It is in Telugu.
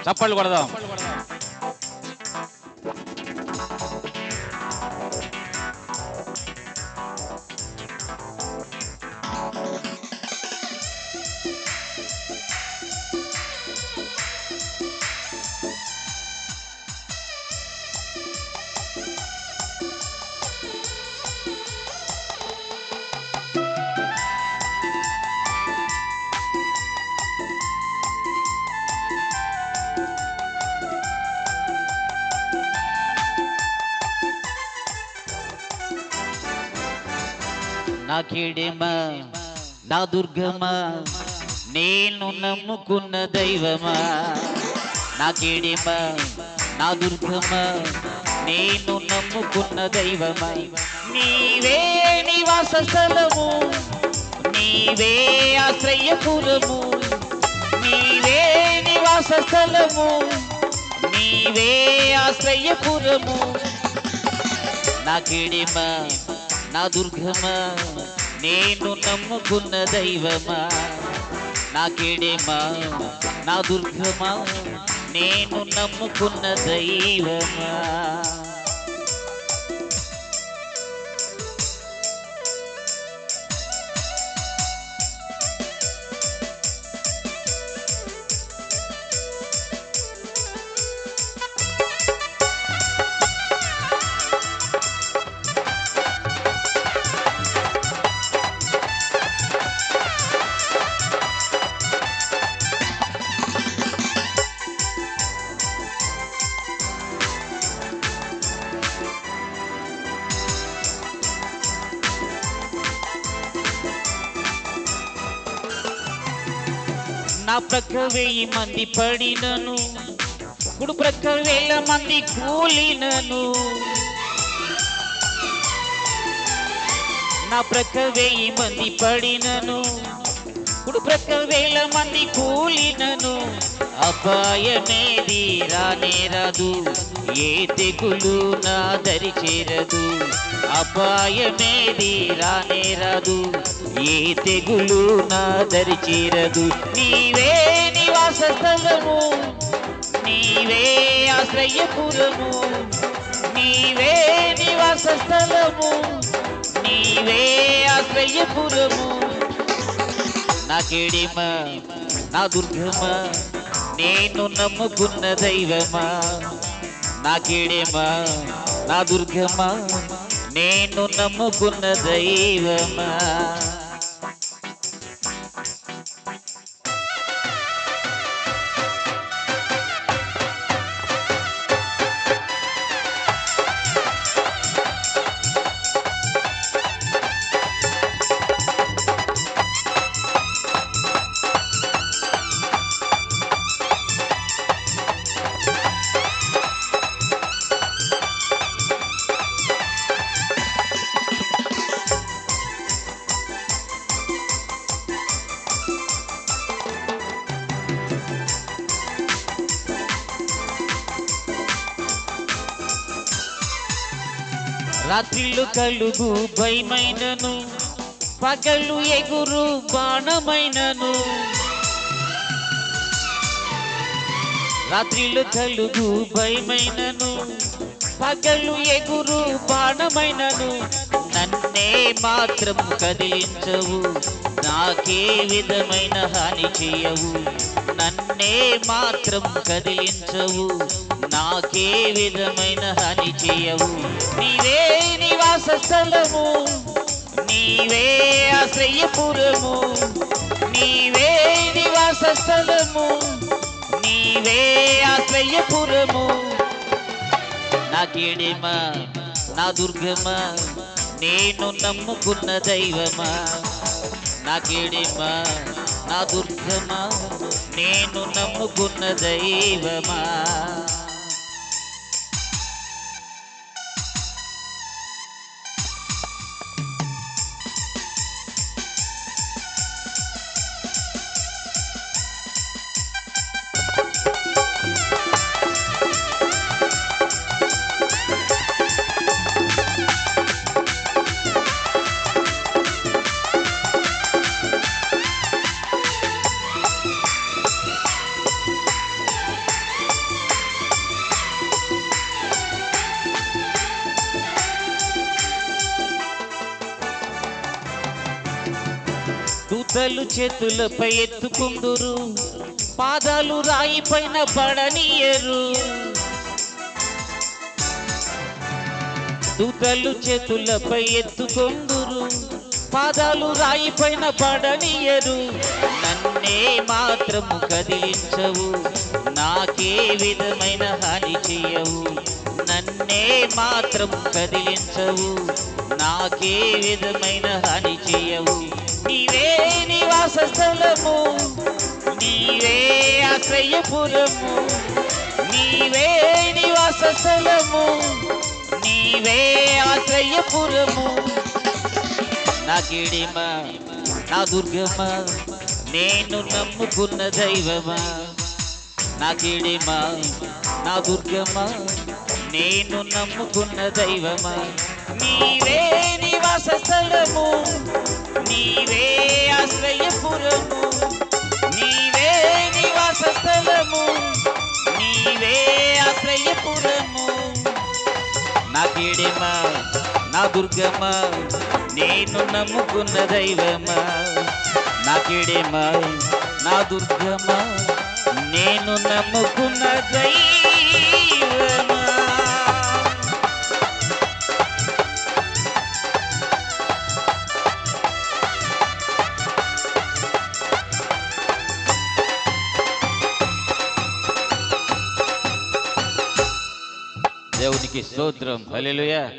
చప్పట్లు కొడదాం. నా కీడెమా, నా దుర్గమా, నేను నమ్ముకున్న దైవమా. నా కీడెమా, నా దుర్గమా, నేను నమ్ముకున్న దైవమా. నీవే నివాస స్థలము, నీవే ఆశ్రయపురము, నీవే నివాస స్థలము, నీవే ఆశ్రయపురము. నా కీడెమా, నా దుర్గమా, నేను నమ్ముకున్న దైవమా. నా కీడెమా, నా దుర్గమా, నేను నమ్ముకున్న దైవమా. నా ప్రక్క 1000 మంది పడినను, కుడి ప్రక్క 1000 మంది కూలినను. నా ప్రక్క 1000 మంది పడినను, కుడి ప్రక్క 1000 మంది కూలినను. అపాయమేది రానే రాదు, ఏ తెగులు నా దరి చేరదు. అపాయమేది రానే రాదు, ఏ తెగులు నా దరి చేరదు. నీవే నివాస స్థలము, నీవే ఆశ్రయపురము, నీవే నివాస స్థలము, నీవే ఆశ్రయపురము. నా కీడెమా, నా దుర్గమా, నేను నమ్ముకున్న దైవమా. నా కీడెమా, నా దుర్గమా, నేను నమ్ముకున్న దైవమా. రాత్రిళ్ళు కలుగు భయమైనను, పగలు ఎగురు బాణమైనను. రాత్రిళ్ళు కలుగు భయమైనను, పగలు ఎగురు బాణమైనను. నన్నే మాత్రం కదిలించవు, నాకే విధమైన హాని చేయవు. నన్నే మాత్రం కదిలించవు, నాకే విధమైన హాని చేయవు. నీవే నివాస స్థలము, నీవే ఆశ్రయపురము, నీవే నివాస స్థలము, నీవే ఆశ్రయపురము. నా కీడెమా, నా దుర్గమా, నేను నమ్ముకున్న దైవమా. నా కీడెమా, నా దుర్గమా, నేను నమ్ముకున్న దైవమా. దూతలు చేతులపై ఎత్తుకుందురు, పాదాలు రాయి పైన పడనీయరు. దూతలు చేతులపై ఎత్తుకొందురు, పాదాలు రాయి పైన పడనీయరు. నన్నే మాత్రము కదిలించవు, నాకే విధమైన హాని చెయ్యవు. నన్నే మాత్రము కదిలించవు, నాకే విధమైన హాని చెయ్యవు. నీవే నివాస స్థలము, నీవే ఆశ్రయపురము, నీవే నివాస స్థలము, నీవే ఆశ్రయపురము. నా కిడిమా, నా దుర్గమా, నేను నమ్ముకున్న దైవమా. నా కిడిమా, నా దుర్గమా, నేను నమ్ముకున్న దైవమా. నీవే నివాస స్థలము, నీవే ఆశ్రయపురము, నీవే నివాస స్థలము, నీవే ఆశ్రయపురము. నా కిడిమా, నా దుర్గమా, నేను నమ్ముకున్న దైవమా. నా కిడిమా, నా దుర్గమా, నేను నమ్ముకున్న దైవమా. దేవునికి స్తోత్రం. హల్లెలూయా.